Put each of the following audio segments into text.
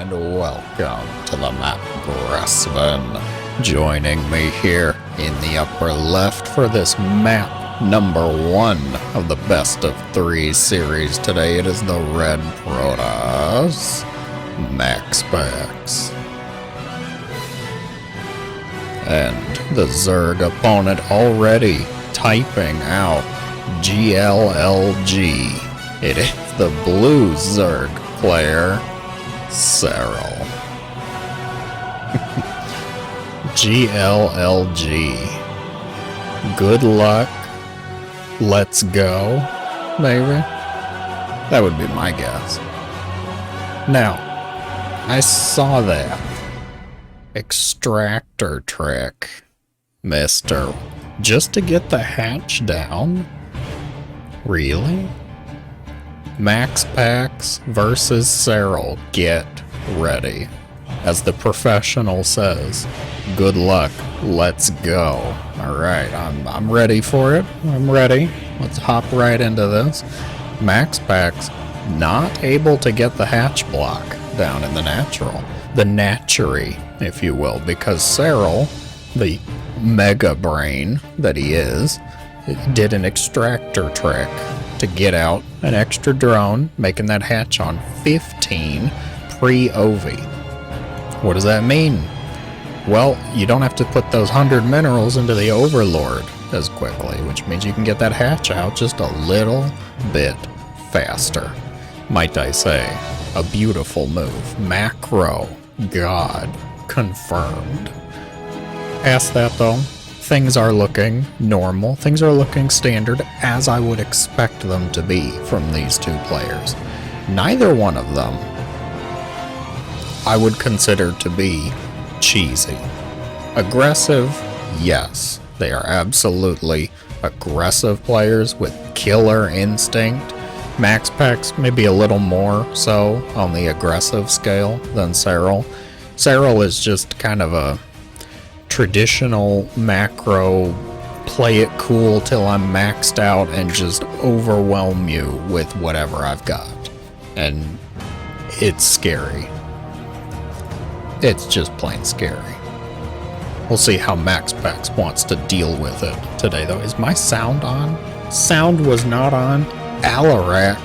and welcome to the map BRAWL. Joining me here in the upper left for this map number 1 of the best of 3 series today, it is the red Protoss MaxPax. And the Zerg opponent already typing out GLLG. It is the blue Zerg player, Serral. GLLG. Good luck. Let's go, maybe? That would be my guess. Now, I saw that extractor trick, mister. Just to get the hatch down? Really? MaxPax versus Serral. Get ready. As the professional says, good luck. Let's go. Alright, I'm ready for it. I'm ready. Let's hop right into this. MaxPax not able to get the hatch block down in the natural. The Natchery, if you will, because Serral, the mega brain that he is, did an extractor trick to get out an extra drone, making that hatch on 15 pre-OV. What does that mean? Well, you don't have to put those 100 minerals into the Overlord as quickly, which means you can get that hatch out just a little bit faster. Might I say, a beautiful move. Macro God confirmed. Past that though, things are looking normal. Things are looking standard as I would expect them to be from these two players. Neither one of them I would consider to be cheesy. Aggressive, yes. They are absolutely aggressive players with killer instinct. MaxPax maybe a little more so on the aggressive scale than Serral. Serral is just kind of a traditional macro, play it cool till I'm maxed out and just overwhelm you with whatever I've got. And it's scary. It's just plain scary. We'll see how MaxPax wants to deal with it today though. Is my sound on? Sound was not on. Alarak.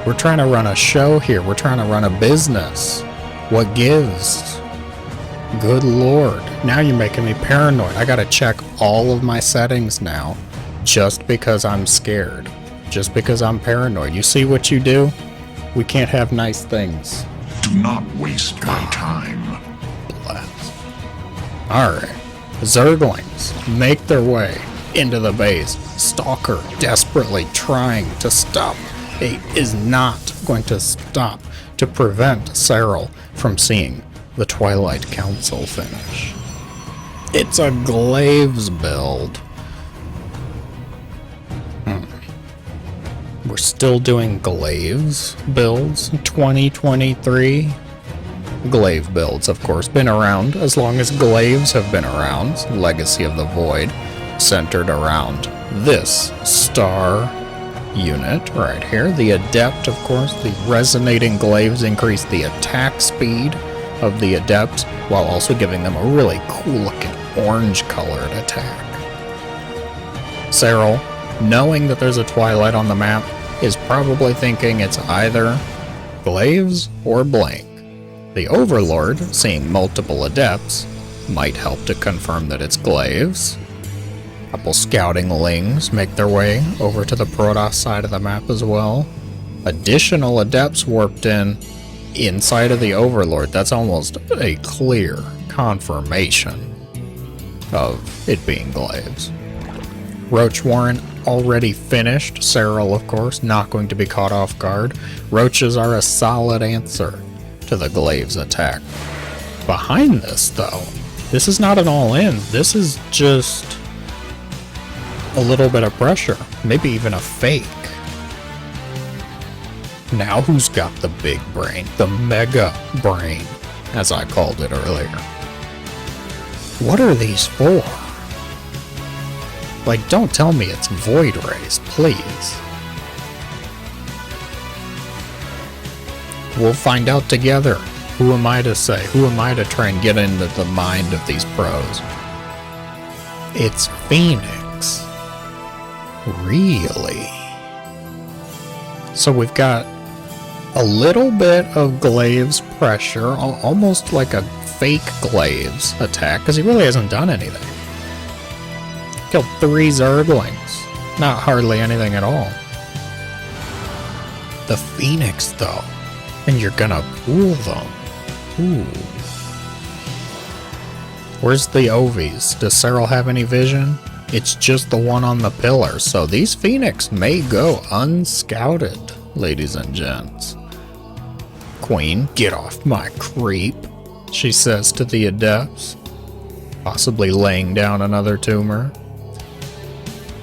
We're trying to run a show here. We're trying to run a business. What gives? Good lord. Now you're making me paranoid. I gotta check all of my settings now just because I'm scared. Just because I'm paranoid. You see what you do? We can't have nice things. Do not waste my time. Bless. Alright. Zerglings make their way into the base. Stalker desperately trying to stop. He is not going to stop to prevent Serral from seeing the Twilight Council finish. It's a Glaives build. We're still doing Glaives builds. 2023. Glaive builds, of course, been around as long as Glaives have been around. Legacy of the Void, centered around this star unit right here. The Adept, of course, the resonating Glaives increase the attack speed of the Adept while also giving them a really cool looking orange colored attack. Serral, knowing that there's a Twilight on the map, is probably thinking it's either Glaives or blank. The Overlord, seeing multiple Adepts, might help to confirm that it's Glaives. A couple scouting lings make their way over to the Protoss side of the map as well. Additional Adepts warped in inside of the Overlord. That's almost a clear confirmation of it being Glaives. Roach Warren already finished. Serral, of course, not going to be caught off guard. Roaches are a solid answer to the Glaives attack. Behind this, though, this is not an all-in. This is just a little bit of pressure. Maybe even a fake. Now who's got the big brain? The mega brain, as I called it earlier. What are these for? Like, don't tell me it's Void Rays, please. We'll find out together. Who am I to say? Who am I to try and get into the mind of these pros? It's Phoenix. Really? So we've got a little bit of Glaive's pressure, almost like a fake Glaive's attack, because he really hasn't done anything. Killed 3 Zerglings. Not hardly anything at all. The Phoenix, though. And you're gonna pool them. Ooh. Where's the Ovies? Does Serral have any vision? It's just the one on the pillar, so these Phoenix may go unscouted, ladies and gents. Queen, get off my creep, she says to the Adepts, possibly laying down another tumor.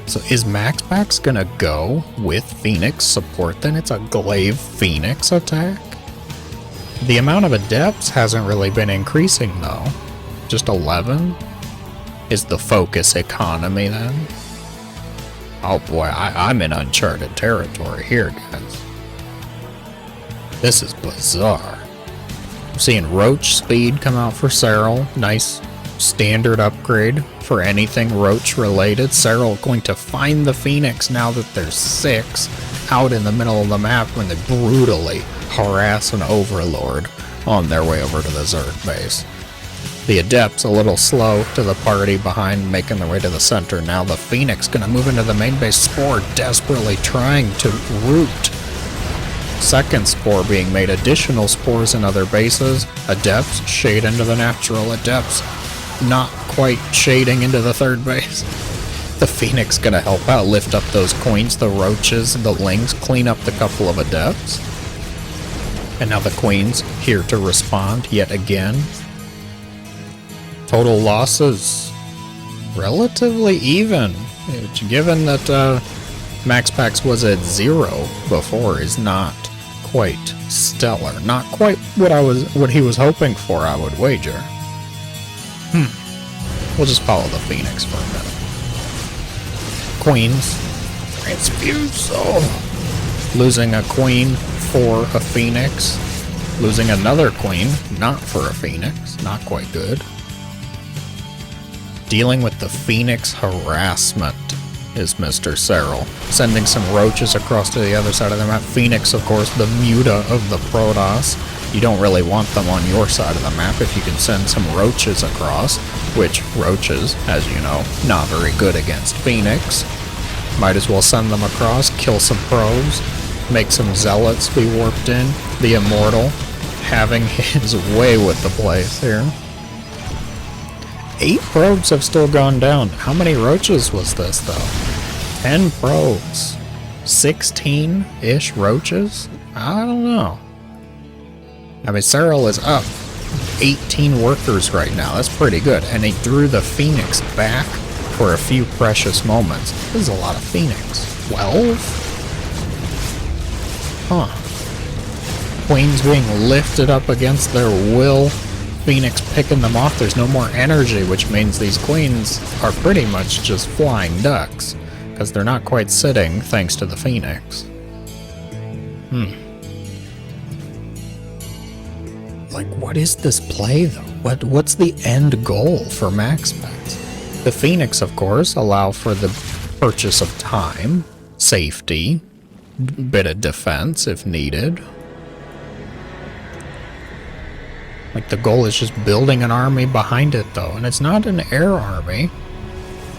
So is MaxPax gonna go with Phoenix support then? It's a Glaive Phoenix attack? The amount of Adepts hasn't really been increasing though. Just 11? Is the focus economy then? Oh boy, I'm in uncharted territory here, guys. This is bizarre. I'm seeing Roach speed come out for Serral. Nice standard upgrade for anything Roach related. Serral going to find the Phoenix now that there's 6 out in the middle of the map when they brutally harass an Overlord on their way over to the Zerg base. The Adepts a little slow to the party behind, making their way to the center. Now the Phoenix gonna move into the main base. Spore desperately trying to root. Second spore being made. Additional spores in other bases. Adepts shade into the natural. Adepts not quite shading into the third base. The Phoenix gonna help out, lift up those Queens, the Roaches, the Lings, clean up the couple of Adepts. And now the Queen's here to respond yet again. Total losses relatively even, which, given that MaxPax was at 0 before, is not quite stellar. Not quite what he was hoping for, I would wager. We'll just follow the Phoenix for a minute. Queens. Transfusal. Losing a Queen for a Phoenix. Losing another Queen, not for a Phoenix. Not quite good. Dealing with the Phoenix harassment is Mr. Serral. Sending some Roaches across to the other side of the map. Phoenix, of course, the Muta of the Protoss. You don't really want them on your side of the map if you can send some Roaches across, which Roaches, as you know, not very good against Phoenix. Might as well send them across, kill some probes, make some Zealots be warped in. The Immortal having his way with the place here. 8 probes have still gone down. How many Roaches was this, though? 10 probes. 16-ish Roaches? I don't know. I mean, Serral is up 18 workers right now. That's pretty good. And he drew the Phoenix back for a few precious moments. This is a lot of Phoenix. 12? Huh. Queens being lifted up against their will. Phoenix picking them off. There's no more energy, which means these Queens are pretty much just flying ducks, because they're not quite sitting thanks to the Phoenix. Like, what is this play, though? What's the end goal for MaxPax? The Phoenix, of course, allow for the purchase of time, safety, bit of defense if needed. Like, the goal is just building an army behind it, though, and it's not an air army.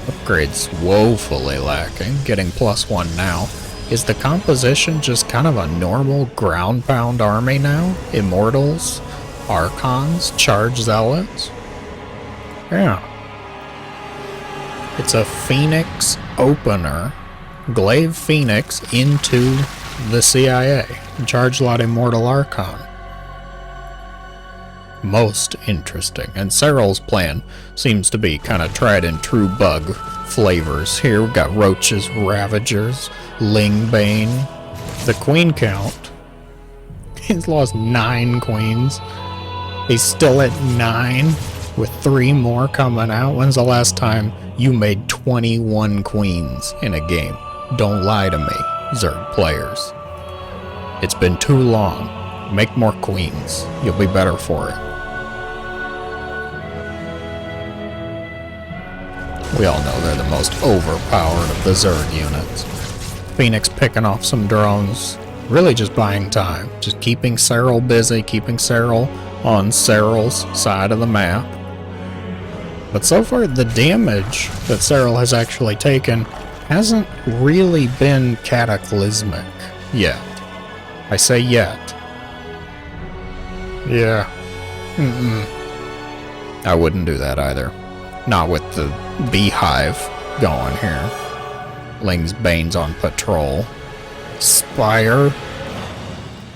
Upgrades woefully lacking, getting +1 now. Is the composition just kind of a normal ground pound army now? Immortals, Archons, Charge Zealots? Yeah. It's a Phoenix opener, Glaive Phoenix into the CIA. Charge lot Immortal Archon. Most interesting. And Serral's plan seems to be kind of tried and true bug flavors. Here we've got Roaches, Ravagers, Lingbane. The Queen count. He's lost 9 Queens. He's still at 9 with 3 more coming out. When's the last time you made 21 Queens in a game? Don't lie to me, Zerg players. It's been too long. Make more queens. You'll be better for it. We all know they're the most overpowered of the Zerg units. Phoenix picking off some drones. Really just buying time. Just keeping Serral busy, keeping Serral on Serral's side of the map. But so far, the damage that Serral has actually taken hasn't really been cataclysmic yet. I say yet. Yeah. I wouldn't do that either. Not with the beehive going here. Ling's Bane's on patrol. Spire.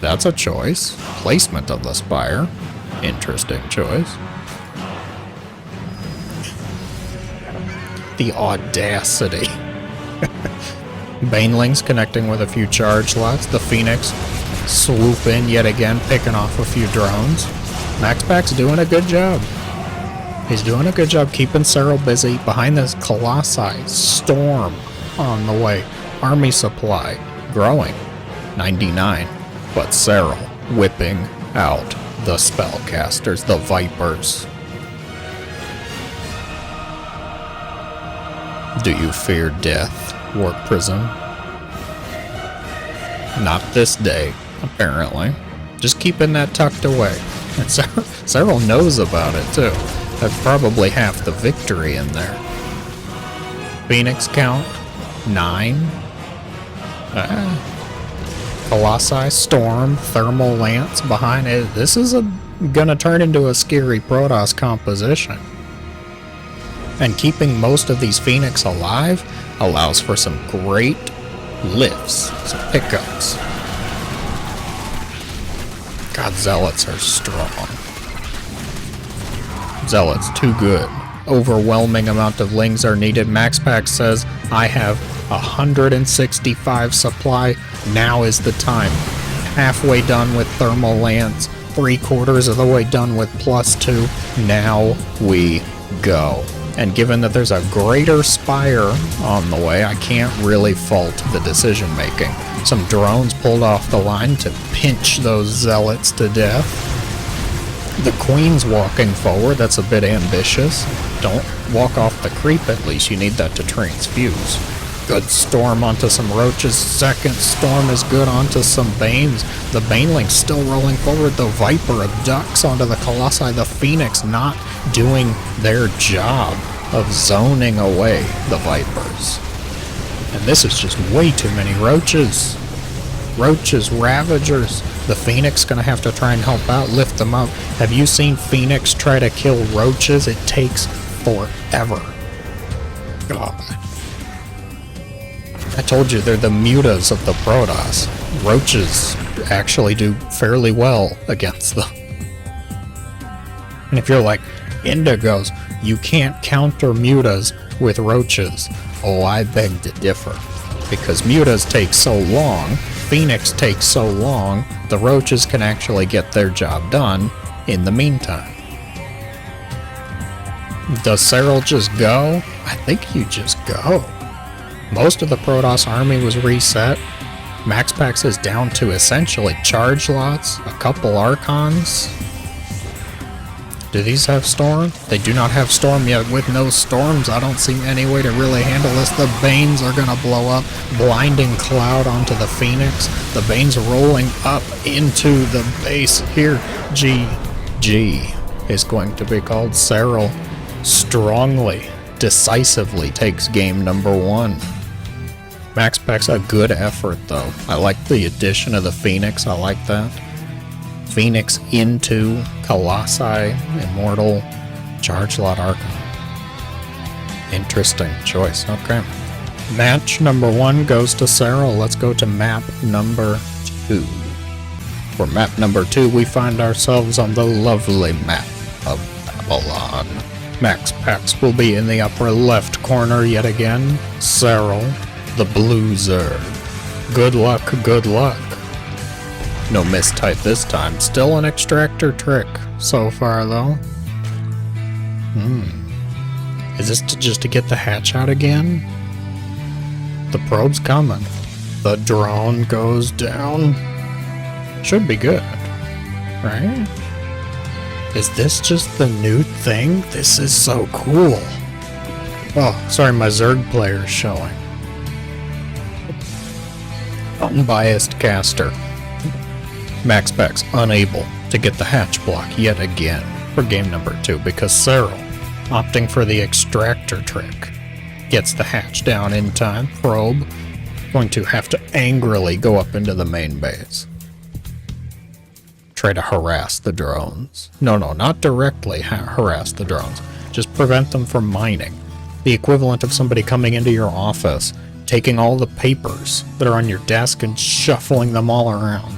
That's a choice. Placement of the Spire. Interesting choice. The audacity. Banelings connecting with a few charge slots. The Phoenix swoop in yet again, picking off a few drones. MaxPax doing a good job. He's doing a good job keeping Serral busy. Behind this Colossi, Storm on the way. Army supply growing. 99. But Serral whipping out the spellcasters, the Vipers. Do you fear death, Warp Prism? Not this day, apparently. Just keeping that tucked away. And Serral knows about it, too. That's probably half the victory in there. Phoenix count, 9. Colossi, Storm, Thermal Lance behind it. This is gonna turn into a scary Protoss composition. And keeping most of these Phoenix alive allows for some great lifts, some pickups. God, Zealots are strong. Zealots, too good. Overwhelming amount of Lings are needed. MaxPax says, I have 165 supply. Now is the time. Halfway done with Thermal Lance. 3/4 of the way done with +2. Now we go. And given that there's a greater Spire on the way, I can't really fault the decision making. Some drones pulled off the line to pinch those Zealots to death. The Queen's walking forward, that's a bit ambitious. Don't walk off the creep at least, you need that to transfuse. Good Storm onto some Roaches, second Storm is good onto some Banes. The Baneling still rolling forward, the Viper abducts onto the Colossi, the Phoenix not doing their job of zoning away the Vipers. And this is just way too many Roaches. Roaches, Ravagers. The Phoenix gonna have to try and help out, lift them up. Have you seen Phoenix try to kill Roaches? It takes forever. God. I told you they're the mutas of the Protoss. Roaches actually do fairly well against them. And if you're like, Indigos, you can't counter mutas with Roaches. Oh, I beg to differ. Because mutas take so long, Phoenix takes so long, the Roaches can actually get their job done in the meantime. Does Serral just go? I think you just go. Most of the Protoss army was reset. MaxPax is down to essentially charge lots, a couple Archons. Do these have Storm? They do not have Storm yet. With no Storms, I don't see any way to really handle this. The Banes are gonna blow up. Blinding Cloud onto the Phoenix. The Banes rolling up into the base here. GG is going to be called. Serral strongly, decisively takes game number 1. MaxPax, a good effort though. I like the addition of the Phoenix, I like that. Phoenix into Colossi, Immortal, Charge Lot Archon. Interesting choice, okay. Match number 1 goes to Serral. Let's go to map number 2. For map number 2, we find ourselves on the lovely map of Babylon. MaxPax will be in the upper left corner yet again. Serral, the Blue Zerg. Good luck, good luck. No mistype this time. Still an extractor trick so far, though. Is this just to get the hatch out again? The probe's coming. The drone goes down. Should be good. right? Is this just the new thing? This is so cool. Oh, sorry, my Zerg player's showing. Unbiased caster. MaxPax unable to get the hatch block yet again for game number 2 because Serral, opting for the extractor trick, gets the hatch down in time. Probe going to have to angrily go up into the main base. Try to harass the drones. No, not directly harass the drones. Just prevent them from mining. The equivalent of somebody coming into your office, taking all the papers that are on your desk and shuffling them all around.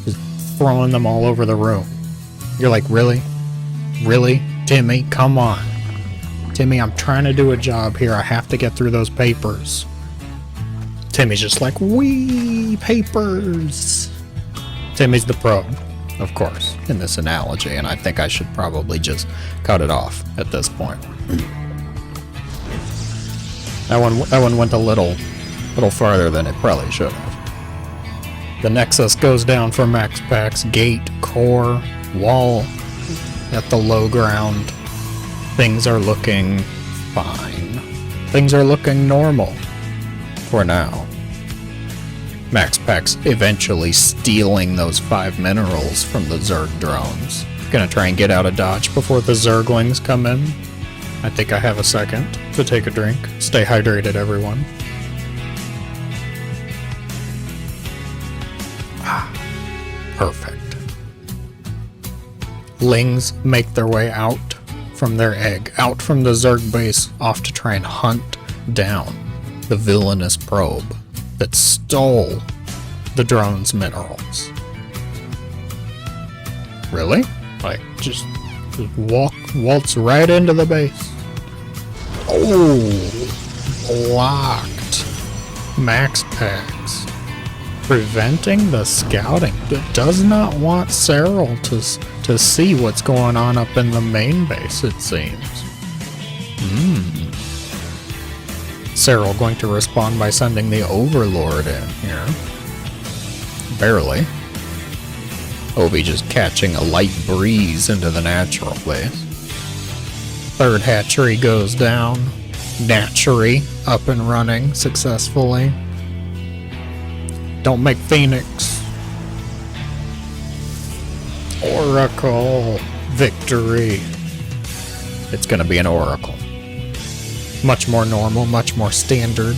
Just throwing them all over the room. You're like, really? Really? Timmy, come on. Timmy, I'm trying to do a job here. I have to get through those papers. Timmy's just like, wee, papers. Timmy's the pro, of course, in this analogy, and I think I should probably just cut it off at this point. That one went a little farther than it probably should have. The Nexus goes down for MaxPax, gate, core, wall at the low ground. Things are looking fine. Things are looking normal for now. MaxPax eventually stealing those 5 minerals from the Zerg drones. Gonna try and get out of dodge before the Zerglings come in. I think I have a second to take a drink. Stay hydrated, everyone. Perfect. Lings make their way out from their egg, out from the Zerg base, off to try and hunt down the villainous probe that stole the drone's minerals. Really? Like, just waltz right into the base. Oh, blocked. MaxPax. Preventing the scouting. It does not want Serral to see what's going on up in the main base, it seems. Serral going to respond by sending the Overlord in here. Barely. Obi just catching a light breeze into the natural base. Third hatchery goes down. Natchery up and running successfully. Don't make Phoenix. Oracle. Victory. It's gonna be an Oracle. Much more normal, much more standard.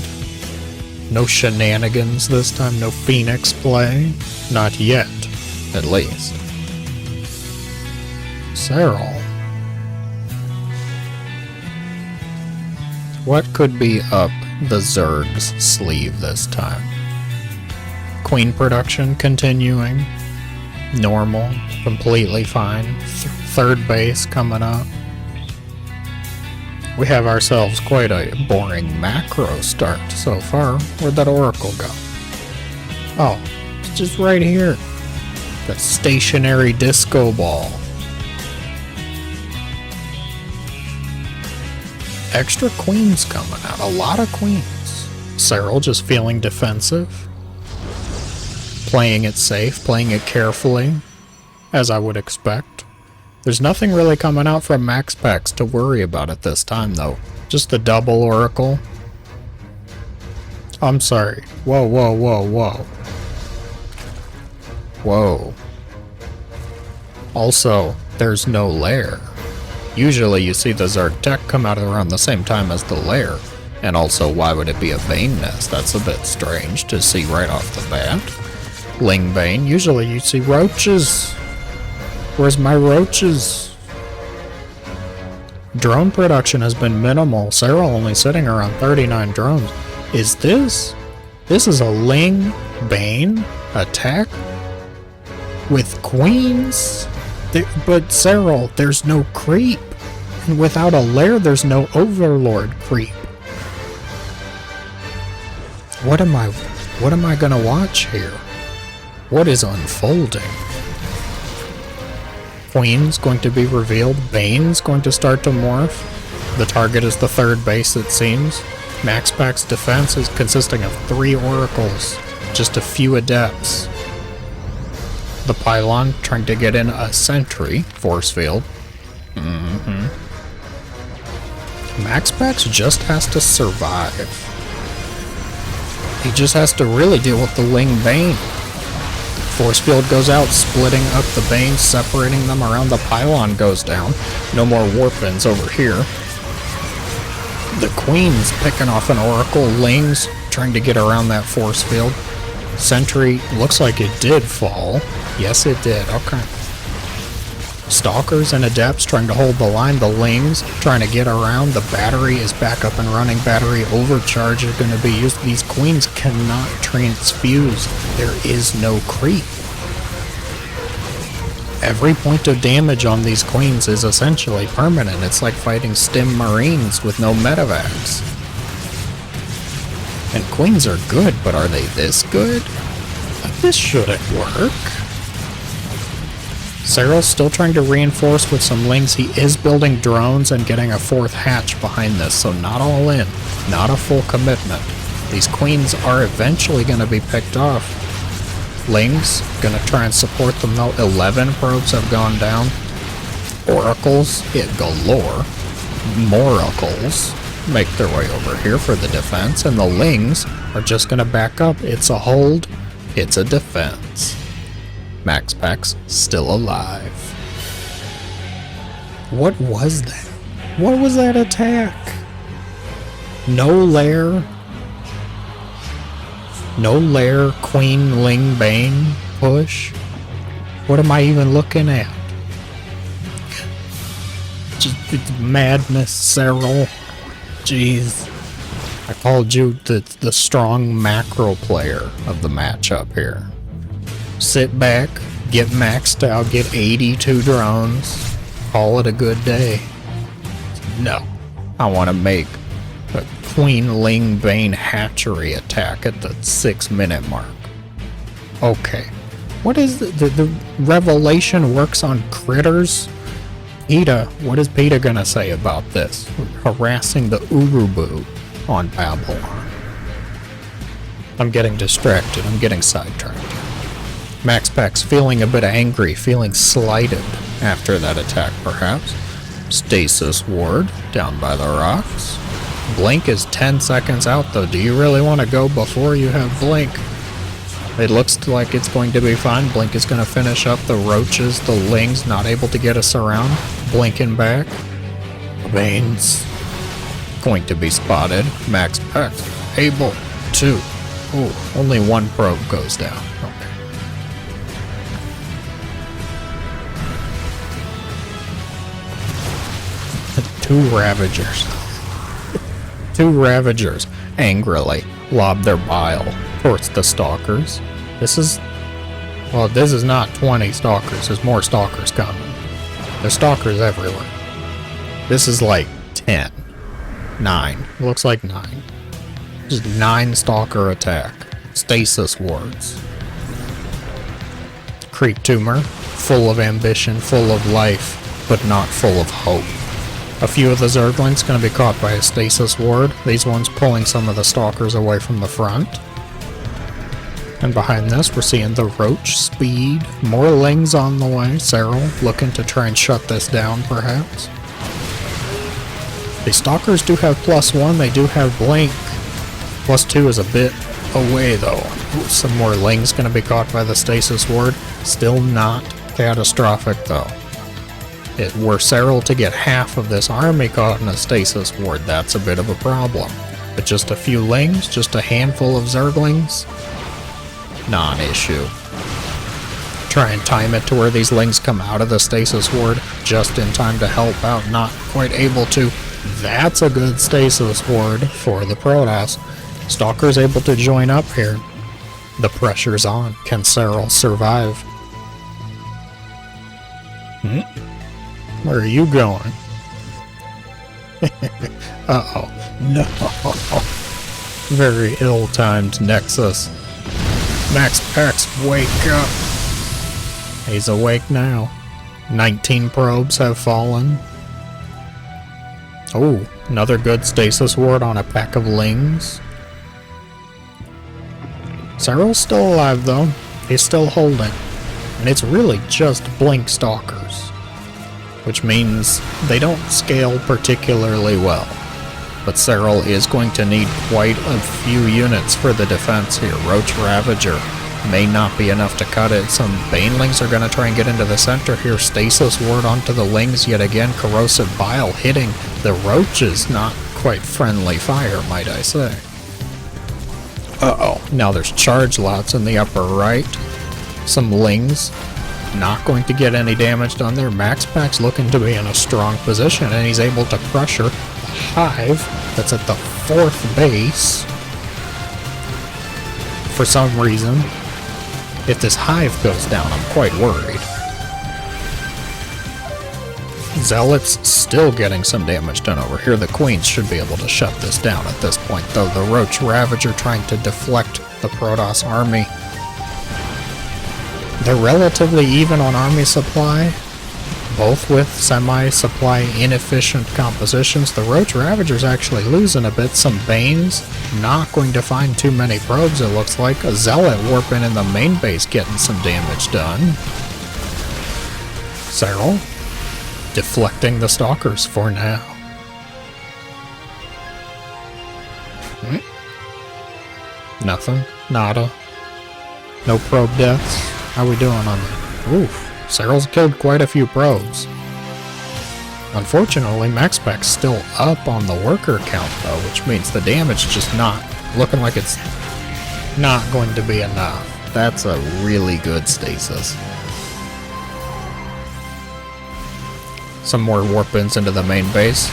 No shenanigans this time, no Phoenix play. Not yet, at least. Serral. What could be up the Zerg's sleeve this time? Queen production continuing. Normal, completely fine. Third base coming up. We have ourselves quite a boring macro start so far. Where'd that Oracle go? Oh, it's just right here. That stationary disco ball. Extra queens coming out. A lot of queens. Serral just feeling defensive. Playing it safe, playing it carefully, as I would expect. There's nothing really coming out from MaxPax to worry about at this time, though. Just the double Oracle. I'm sorry. Whoa. Whoa. Also, there's no lair. Usually you see the Zerg tech come out around the same time as the lair. And also, why would it be a Bane nest? That's a bit strange to see right off the bat. Ling Bane, usually you see roaches. Where's my roaches? Drone production has been minimal. Serral only sitting around 39 drones. Is this? This is a Ling Bane attack? With queens? But Serral, there's no creep. And without a lair, there's no Overlord creep. What am I gonna watch here? What is unfolding? Queen's going to be revealed. Bane's going to start to morph. The target is the third base, it seems. MaxPax defense is consisting of 3 oracles, just a few adepts. the pylon, trying to get in a sentry force field. MaxPax just has to survive. He just has to really deal with the Ling Bane. Force field goes out, splitting up the Bane, separating them around the pylon goes down. No more warpins over here. The Queen's picking off an Oracle. Ling's trying to get around that force field. Sentry looks like it did fall. Yes, it did. Okay. Stalkers and Adepts trying to hold the line. The Lings trying to get around. The battery is back up and running. Battery overcharge is going to be used. These Queens cannot transfuse. There is no creep. Every point of damage on these Queens is essentially permanent. It's like fighting Stim Marines with no medevacs. And Queens are good, but are they this good? This shouldn't work. Serral's still trying to reinforce with some Lings. He is building drones and getting a fourth hatch behind this, so not all in. Not a full commitment. These Queens are eventually going to be picked off. Lings gonna try and support them though. 11 probes have gone down. Oracles hit galore. Moracles make their way over here for the defense, and the Lings are just gonna back up. It's a hold, it's a defense. MaxPax still alive. What was that? What was that attack? No lair. No lair, Queen, Ling, Bane, push. What am I even looking at? Just madness, Serral. Jeez. I called you the strong macro player of the matchup here. Sit back, get maxed out, get 82 drones, call it a good day. No. I want to make a Queen Ling Bane hatchery attack at the 6-minute mark. Okay. What is the revelation works on critters? PETA, what is PETA gonna say about this? Harassing the Urubu on Babylon. I'm getting distracted, I'm getting sidetracked. MaxPax feeling a bit angry, feeling slighted after that attack perhaps. Stasis ward down by the rocks. Blink is 10 seconds out though. Do you really want to go before you have Blink? It looks like it's going to be fine. Blink is going to finish up the roaches, the Lings not able to get us around. Blinking back. Bane's going to be spotted. MaxPax able to. Oh, only one probe goes down. Okay. Two Ravagers. Two Ravagers angrily lob their bile towards the Stalkers. This is not 20 Stalkers. There's more Stalkers coming. There's Stalkers everywhere. This is like 10. 9. It looks like 9. Just 9 Stalker attack. Stasis wards. Creep Tumor. Full of ambition, full of life, but not full of hope. A few of the Zerglings going to be caught by a Stasis ward. These ones pulling some of the Stalkers away from the front. And behind this, we're seeing the Roach speed. More Lings on the way. Serral looking to try and shut this down, perhaps. The Stalkers do have +1. They do have Blink. +2 is a bit away, though. Ooh, some more Lings going to be caught by the Stasis ward. Still not catastrophic, though. Were Serral to get half of this army caught in a Stasis ward, that's a bit of a problem. But just a few Lings, just a handful of Zerglings, non-issue. Try and time it to where these Lings come out of the Stasis ward just in time to help out, not quite able to. That's a good Stasis ward for the Protoss. Stalker's able to join up here. The pressure's on. Can Serral survive? Where are you going? Uh-oh. No. Very ill-timed Nexus. MaxPax, wake up. He's awake now. 19 probes have fallen. Oh, another good Stasis ward on a pack of Lings. Serral's still alive, though. He's still holding. And it's really just blink stalkers, which means they don't scale particularly well. But Serral is going to need quite a few units for the defense here. Roach Ravager may not be enough to cut it. Some Banelings are going to try and get into the center here. Stasis Ward onto the Lings yet again. Corrosive Bile hitting the Roaches. Not quite friendly fire, might I say. Uh-oh. Now there's charge lots in the upper right. Some Lings. Not going to get any damage done there. MaxPax looking to be in a strong position, and he's able to pressure Hive that's at the 4th base. For some reason, if this Hive goes down, I'm quite worried. Zealot's still getting some damage done over here. The Queens should be able to shut this down at this point, though. The Roach Ravager trying to deflect the Protoss army. They're relatively even on army supply, both with semi-supply inefficient compositions. The Roach Ravager's actually losing a bit. Some Banes, not going to find too many probes, it looks like. A Zealot warping in the main base getting some damage done. Serral deflecting the Stalkers for now. Nothing. Nada. No probe deaths. How we doing on that? Oof. Serral's killed quite a few probes. Unfortunately, MaxPax still up on the worker count, though, which means the damage just not looking like it's not going to be enough. That's a really good stasis. Some more warp-ins into the main base.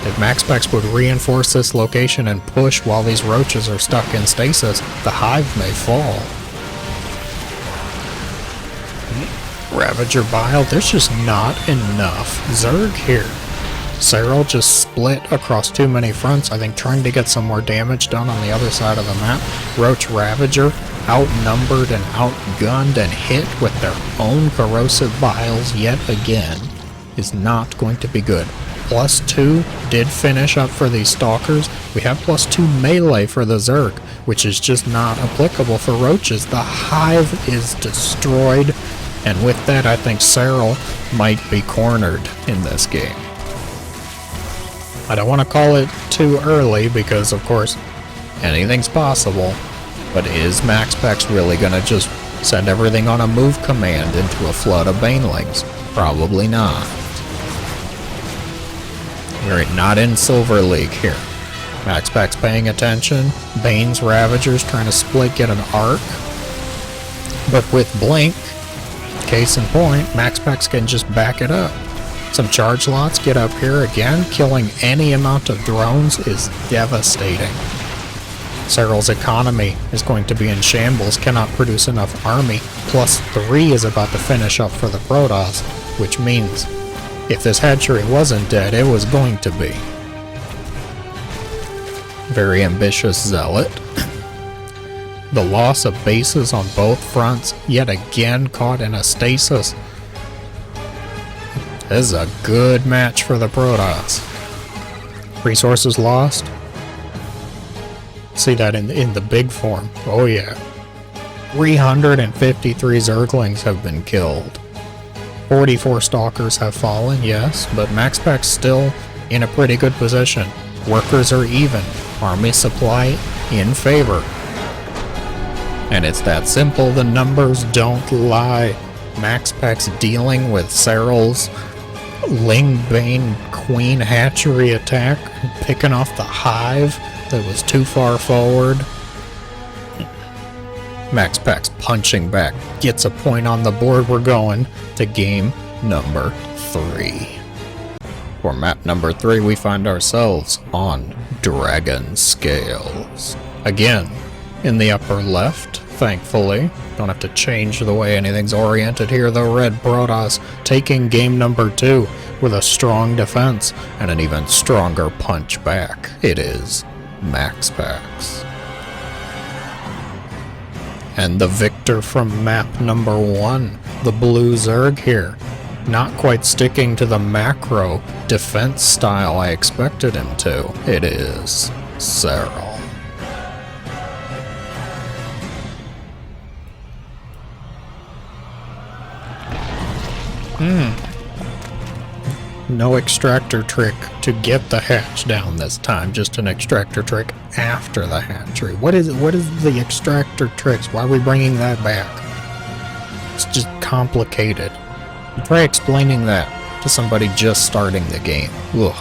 If MaxPax would reinforce this location and push while these Roaches are stuck in stasis, the Hive may fall. Ravager Bile, there's just not enough Zerg here. Serral just split across too many fronts, I think trying to get some more damage done on the other side of the map. Roach Ravager, outnumbered and outgunned and hit with their own corrosive biles yet again, is not going to be good. +2 did finish up for these Stalkers. We have +2 melee for the Zerg, which is just not applicable for Roaches. The Hive is destroyed. And with that, I think Serral might be cornered in this game. I don't want to call it too early because, of course, anything's possible. But is MaxPax really going to just send everything on a move command into a flood of Banelings? Probably not. We're not in Silver League here. MaxPax paying attention. Bane's Ravagers trying to split, get an arc. But with Blink, case in point, MaxPax can just back it up. Some charge lots get up here again. Killing any amount of drones is devastating. Serral's economy is going to be in shambles, cannot produce enough army. +3 is about to finish up for the Protoss, which means if this hatchery wasn't dead, it was going to be. Very ambitious Zealot. The loss of bases on both fronts, yet again caught in a stasis. This is a good match for the Protoss. Resources lost. See that in the big form. Oh yeah. 353 Zerglings have been killed. 44 Stalkers have fallen, yes, but MaxPax still in a pretty good position. Workers are even. Army supply in favor. And it's that simple, the numbers don't lie. MaxPax dealing with Serral's Lingbane Queen hatchery attack, picking off the Hive that was too far forward. MaxPax punching back, gets a point on the board. We're going to game number 3. For map number 3, we find ourselves on Dragon Scales. Again, in the upper left, thankfully. Don't have to change the way anything's oriented here. The Red Protoss taking game number 2 with a strong defense and an even stronger punch back. It is MaxPax. And the victor from map number 1, the Blue Zerg here. Not quite sticking to the macro defense style I expected him to. It is Serral. No extractor trick to get the hatch down this time, just an extractor trick after the hatchery. What is the extractor tricks? Why are we bringing that back? It's just complicated. Try explaining that to somebody just starting the game. Ugh.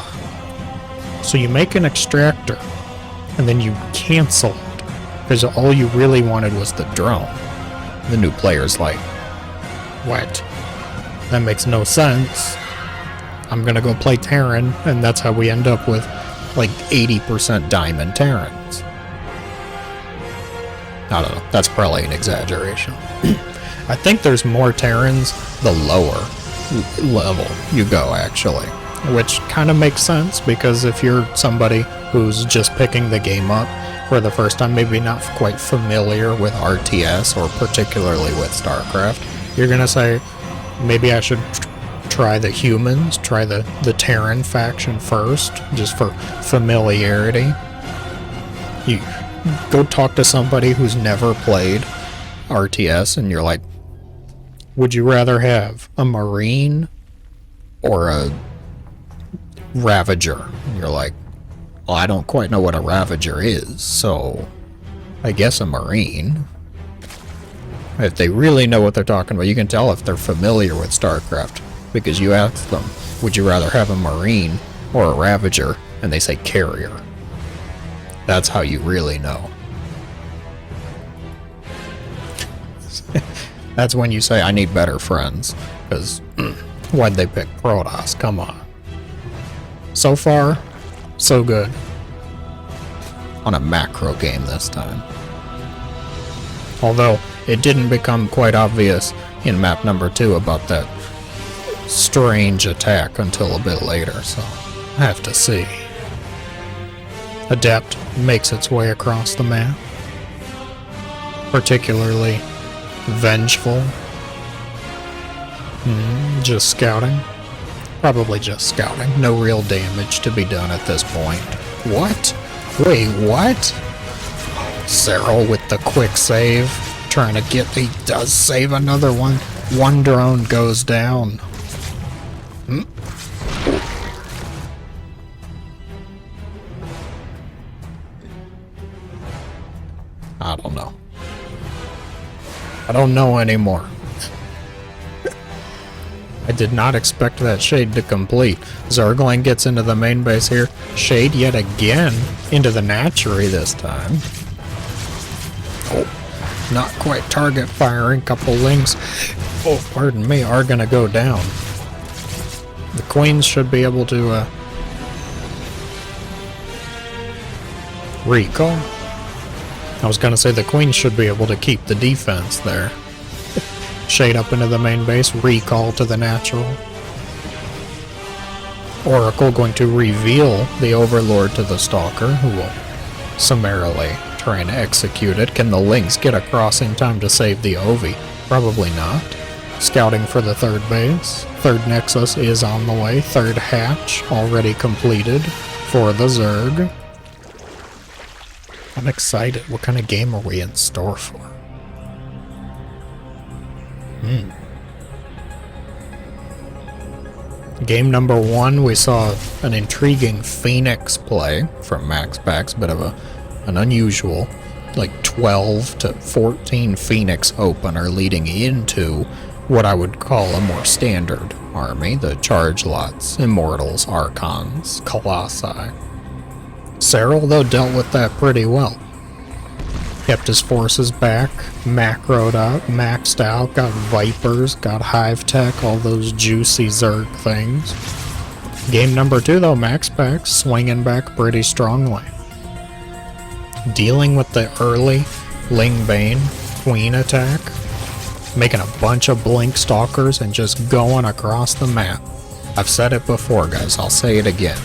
So you make an extractor, and then you cancel it, because all you really wanted was the drone. The new player's like, what? That makes no sense. I'm gonna go play Terran, and that's how we end up with like 80% diamond Terrans. I don't know, that's probably an exaggeration. I think there's more Terrans the lower level you go, actually. Which kind of makes sense, because if you're somebody who's just picking the game up for the first time, maybe not quite familiar with RTS or particularly with StarCraft, you're gonna say, maybe I should try the humans, try the Terran faction first, just for familiarity. You go talk to somebody who's never played RTS and you're like, would you rather have a Marine or a Ravager? And you're like, well, I don't quite know what a Ravager is, so I guess a Marine. If they really know what they're talking about, you can tell if they're familiar with StarCraft, because you ask them, would you rather have a Marine or a Ravager? And they say carrier. That's how you really know. That's when you say, I need better friends, because why'd they pick Protoss? Come on. So far, so good. On a macro game this time. Although, it didn't become quite obvious in map number 2 about that strange attack until a bit later, so I have to see. Adept makes its way across the map. Particularly vengeful. Just scouting. Probably just scouting. No real damage to be done at this point. What? Wait, what? Serral with the quick save. Trying to get... He does save another one. One drone goes down. I don't know. I don't know anymore. I did not expect that shade to complete. Zergling gets into the main base here. Shade yet again into the Natchery this time. Oh, not quite target firing. Couple lings, oh, pardon me, are gonna go down. The queens should be able to recall. I was gonna say the queen should be able to keep the defense there. Shade up into the main base, recall to the natural. Oracle going to reveal the Overlord to the Stalker, who will summarily try and execute it. Can the Lynx get across in time to save the Ovi? Probably not. Scouting for the third base. Third Nexus is on the way. Third hatch already completed for the Zerg. I'm excited. What kind of game are we in store for? Game number 1, we saw an intriguing Phoenix play from MaxPax, bit of an unusual, like 12 to 14 Phoenix opener leading into what I would call a more standard army, the Charge Lots, Immortals, Archons, Colossi. Serral, though, dealt with that pretty well. Kept his forces back, macroed out, maxed out, got Vipers, got Hive Tech, all those juicy Zerg things. Game number 2, though, MaxPax swinging back pretty strongly. Dealing with the early Lingbane Queen attack, making a bunch of Blink Stalkers and just going across the map. I've said it before, guys, I'll say it again.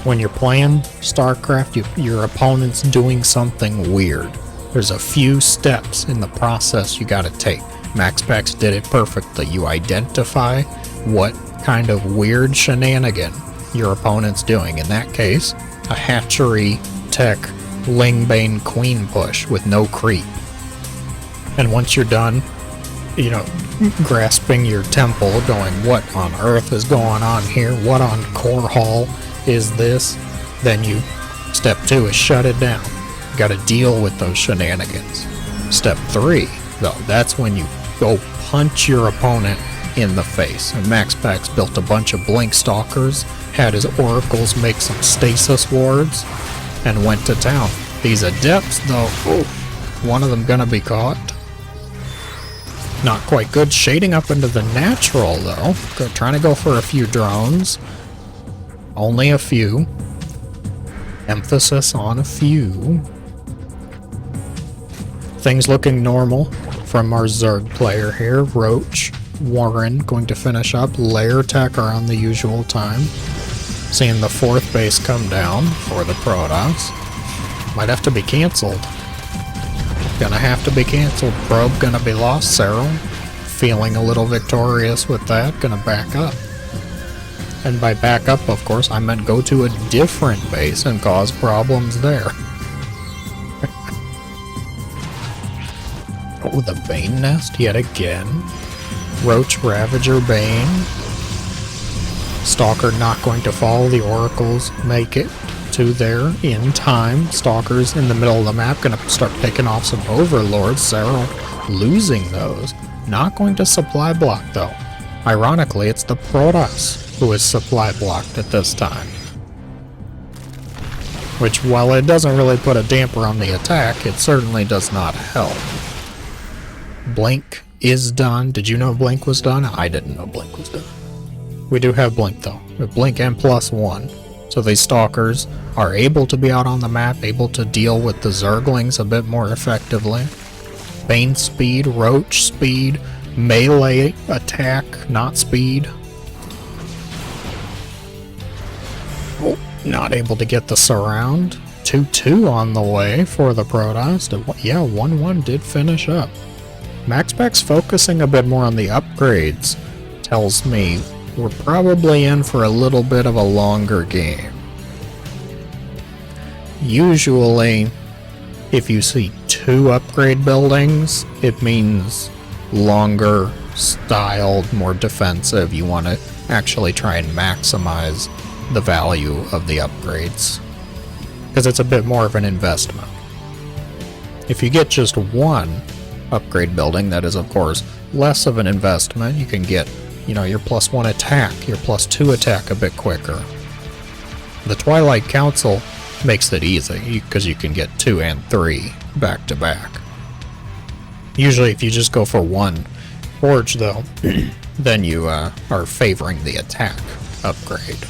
When you're playing StarCraft, your opponent's doing something weird. There's a few steps in the process you gotta take. MaxPax did it perfectly. You identify what kind of weird shenanigan your opponent's doing. In that case, a hatchery tech Lingbane Queen push with no creep. And once you're done, you know, grasping your temple, going, what on earth is going on here? What on Core Hall is this? Then you, step 2 is shut it down. You gotta deal with those shenanigans. Step 3, though, that's when you go punch your opponent in the face. And MaxPax built a bunch of Blink Stalkers, had his Oracles make some stasis wards, and went to town. These Adepts, though, one of them gonna be caught. Not quite good. Shading up into the natural, though. Trying to go for a few drones. Only a few. Emphasis on a few. Things looking normal from our Zerg player here. Roach, Warren going to finish up. Lair attack around the usual time. Seeing the 4th base come down for the Protoss. Might have to be cancelled. Gonna have to be cancelled. Probe gonna be lost. Serral feeling a little victorious with that. Gonna back up. And by back up, of course, I meant go to a different base and cause problems there. Oh, the Bane nest yet again. Roach, Ravager, Bane. Stalker not going to fall. The Oracles make it to there in time. Stalkers in the middle of the map gonna start picking off some Overlords. Serral losing those. Not going to supply block though. Ironically, it's the Protoss who is supply blocked at this time. Which, while it doesn't really put a damper on the attack, it certainly does not help. Blink is done. Did you know Blink was done? I didn't know Blink was done. We do have Blink though. We have Blink and +1. So these Stalkers are able to be out on the map, able to deal with the Zerglings a bit more effectively. Bane speed, Roach speed, melee attack, not speed. Oh, not able to get the surround. 2-2 on the way for the Protoss. Yeah, 1-1 did finish up. MaxPax focusing a bit more on the upgrades tells me we're probably in for a little bit of a longer game. Usually, if you see 2 upgrade buildings, it means longer, styled, more defensive. You want to actually try and maximize the value of the upgrades, because it's a bit more of an investment. If you get just 1 upgrade building, that is of course less of an investment. You can get, you know, your +1 attack, your +2 attack a bit quicker. The Twilight Council makes it easy because you can get 2 and 3 back to back. Usually if you just go for 1 forge though, then you are favoring the attack upgrade.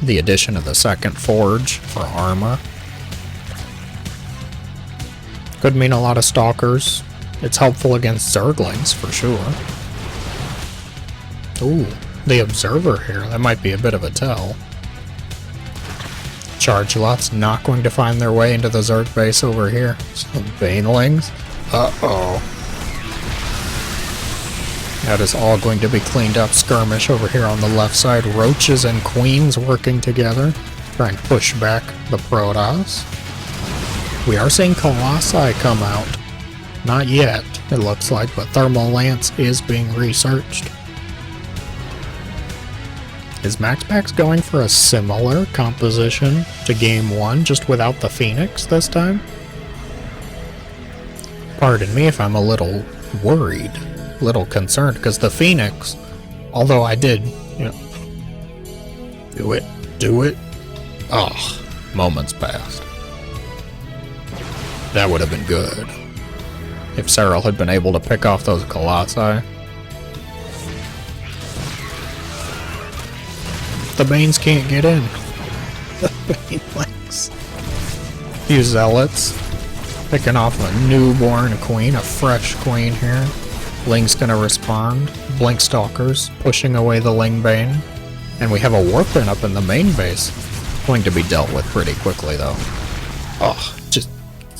The addition of the 2nd forge for armor could mean a lot of Stalkers. It's helpful against Zerglings for sure. Ooh, the Observer here, that might be a bit of a tell. Charge lots not going to find their way into the Zerg base over here. Some Banelings. Uh-oh. That is all going to be cleaned up. Skirmish over here on the left side. Roaches and Queens working together. Try and push back the Protoss. We are seeing Colossi come out. Not yet, it looks like, but Thermal Lance is being researched. Is MaxPax going for a similar composition to Game 1, just without the Phoenix this time? Pardon me if I'm a little worried, a little concerned, because the Phoenix, although I did, you know, do it, oh, moments passed. That would have been good if Serral had been able to pick off those Colossi. The Banes can't get in. The Banelings. Few Zealots. Picking off a newborn queen, a fresh queen here. Ling's gonna respond. Blink Stalkers pushing away the Ling Bane. And we have a Warpin up in the main base. Going to be dealt with pretty quickly though. Oh, just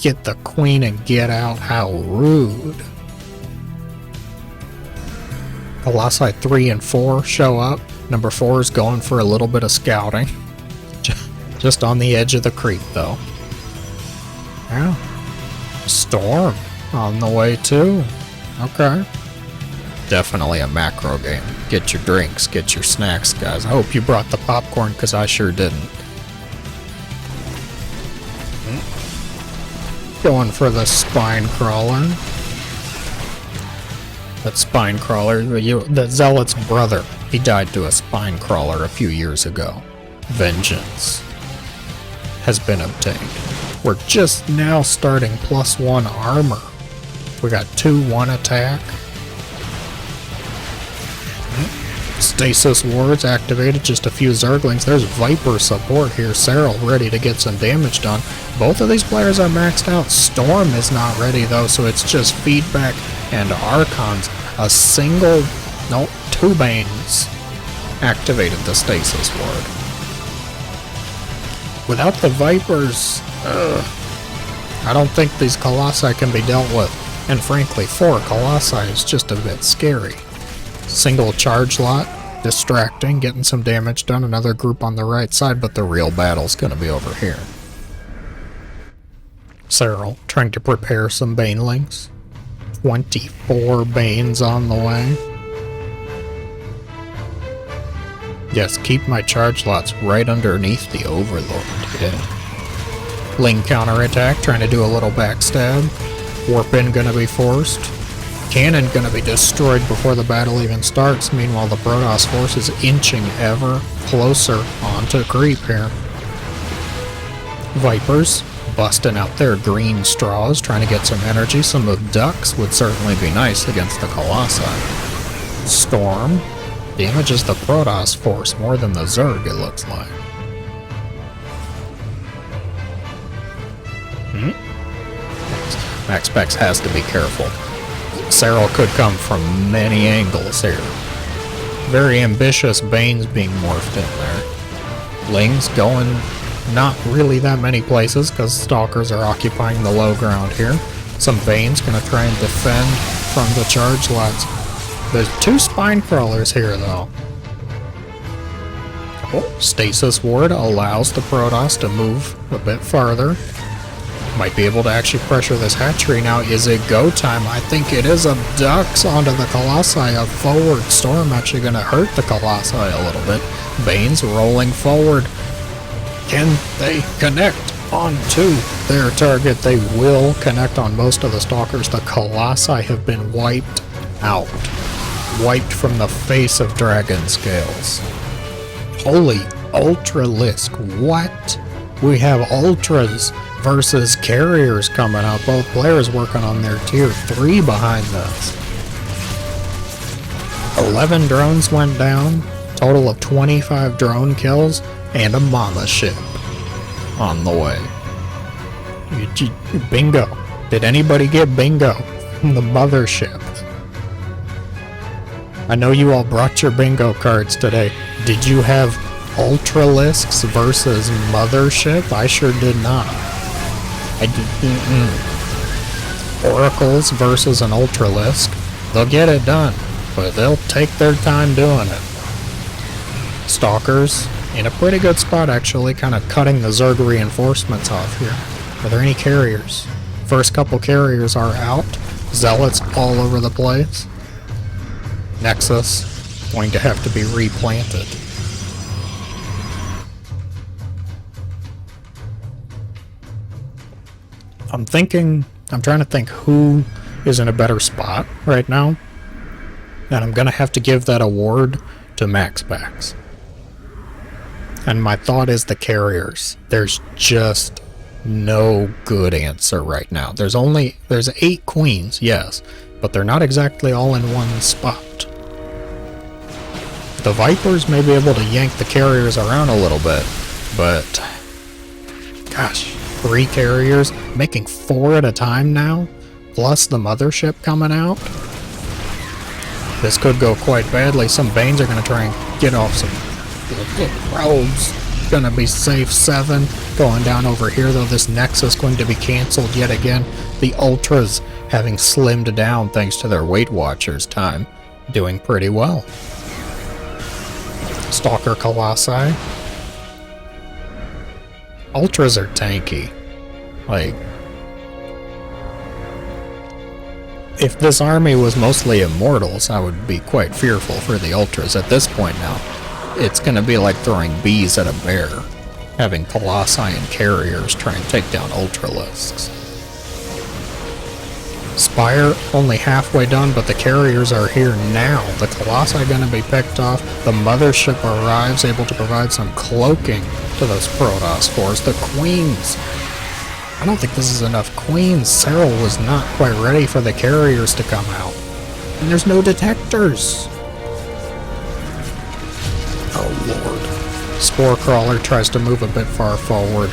get the queen and get out. How rude. Colossi 3 and 4 show up. Number 4 is going for a little bit of scouting. Just on the edge of the creek, though. Yeah. Storm on the way, too. Okay. Definitely a macro game. Get your drinks, get your snacks, guys. I hope you brought the popcorn, because I sure didn't. Going for the spine crawler. That spine crawler, the Zealot's brother, he died to a spine crawler a few years ago. Vengeance has been obtained. We're just now starting +1 armor. We got 2-1 attack. Stasis wards activated, just a few Zerglings. There's Viper support here. Serral ready to get some damage done. Both of these players are maxed out. Storm is not ready though, so it's just feedback and Archons. A single, no, 2 Banes activated the Stasis ward. Without the Vipers, I don't think these Colossi can be dealt with. And frankly, 4 Colossi is just a bit scary. Single charge lot, distracting, getting some damage done. Another group on the right side, but the real battle's gonna be over here. Serral trying to prepare some Banelings. 24 Banes on the way. Yes, keep my charge lots right underneath the Overlord. Yeah. Ling counterattack, trying to do a little backstab. Warp in gonna be forced. Cannon gonna be destroyed before the battle even starts. Meanwhile, the Protoss force is inching ever closer onto creep here. Vipers busting out their green straws, trying to get some energy. Some of Ducks would certainly be nice against the Colossi. Storm damages the Protoss force more than the Zerg, it looks like. MaxPax has to be careful. Serral could come from many angles here. Very ambitious Banes being morphed in there. Ling's going not really that many places because Stalkers are occupying the low ground here. Some Banes gonna try and defend from the charge lots. There's 2 spine crawlers here though. Oh, Stasis ward allows the Protoss to move a bit farther. Might be able to actually pressure this hatchery now. Is it go time? I think it is. Abducts onto the Colossi. A forward storm actually going to hurt the Colossi a little bit. Banes rolling forward. Can they connect onto their target? They will connect on most of the Stalkers. The Colossi have been wiped out. Wiped from the face of Dragon Scales. Holy Ultralisk. What? We have Ultras versus Carriers coming up. Both players working on their tier 3 behind this. 11 drones went down. Total of 25 drone kills. And a mama ship on the way. Bingo. Did anybody get bingo from the mothership? I know you all brought your bingo cards today. Did you have Ultralisks versus Mothership? I sure did not. I didn't. Oracles versus an Ultralisk. They'll get it done, but they'll take their time doing it. Stalkers in a pretty good spot actually, kind of cutting the Zerg reinforcements off here. Are there any carriers? First couple carriers are out. Zealots all over the place. Nexus going to have to be replanted. I'm trying to think who is in a better spot right now. And I'm going to have to give that award to MaxPax. And my thought is the carriers. There's just no good answer right now. There's 8 queens, yes, but they're not exactly all in one spot. The Vipers may be able to yank the carriers around a little bit, but gosh, 3 carriers, making 4 at a time now, plus the mothership coming out. This could go quite badly. Some Banes are going to try and get off some roads. Gonna be safe. 7 going down over here though. This Nexus going to be cancelled yet again. The Ultras having slimmed down thanks to their Weight Watchers time, doing pretty well. Stalker Colossi. Ultras are tanky. Like, If this army was mostly immortals, I would be quite fearful for the Ultras at this point now. It's gonna be like throwing bees at a bear, having Colossi and Carriers try and take down Ultralisks. Spire only halfway done, but the Carriers are here now. The Colossi are gonna be picked off. The Mothership arrives, able to provide some cloaking to those Protoss cores. The Queens. I don't think this is enough Queens. Serral was not quite ready for the Carriers to come out. And there's no detectors. Oh lord. Spore Crawler tries to move a bit far forward.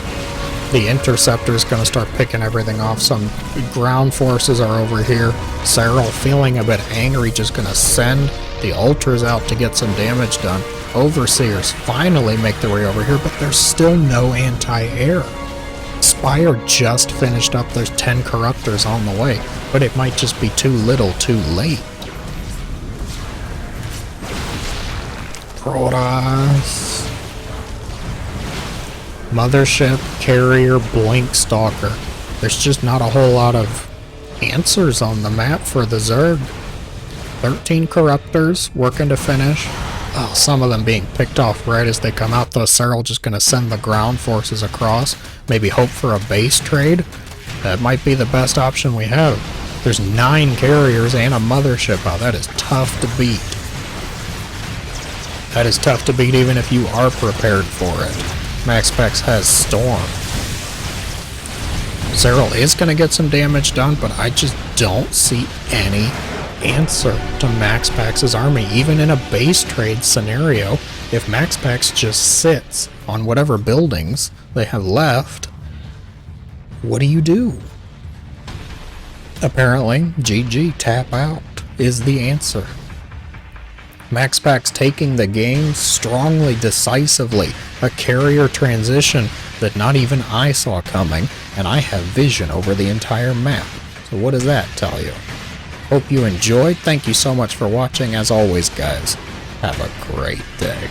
The Interceptor is going to start picking everything off. Some ground forces are over here. Serral, feeling a bit angry, just going to send the Ultras out to get some damage done. Overseers finally make their way over here, but there's still no anti-air. Spire just finished up. There's 10 Corruptors on the way, but it might just be too little too late. Protoss. Mothership, Carrier, Blink, Stalker. There's just not a whole lot of answers on the map for the Zerg. 13 Corruptors working to finish. Oh, some of them being picked off right as they come out, though. Serral just going to send the ground forces across. Maybe hope for a base trade. That might be the best option we have. There's 9 Carriers and a Mothership. Oh, that is tough to beat. That is tough to beat even if you are prepared for it. MaxPax has Storm. Serral is going to get some damage done, but I just don't see any answer to MaxPax's army, even in a base trade scenario. If MaxPax just sits on whatever buildings they have left, what do you do? Apparently, GG, tap out is the answer. MaxPax taking the game strongly, decisively. A Carrier transition that not even I saw coming, and I have vision over the entire map. So what does that tell you? Hope you enjoyed. Thank you so much for watching. As always, guys, have a great day.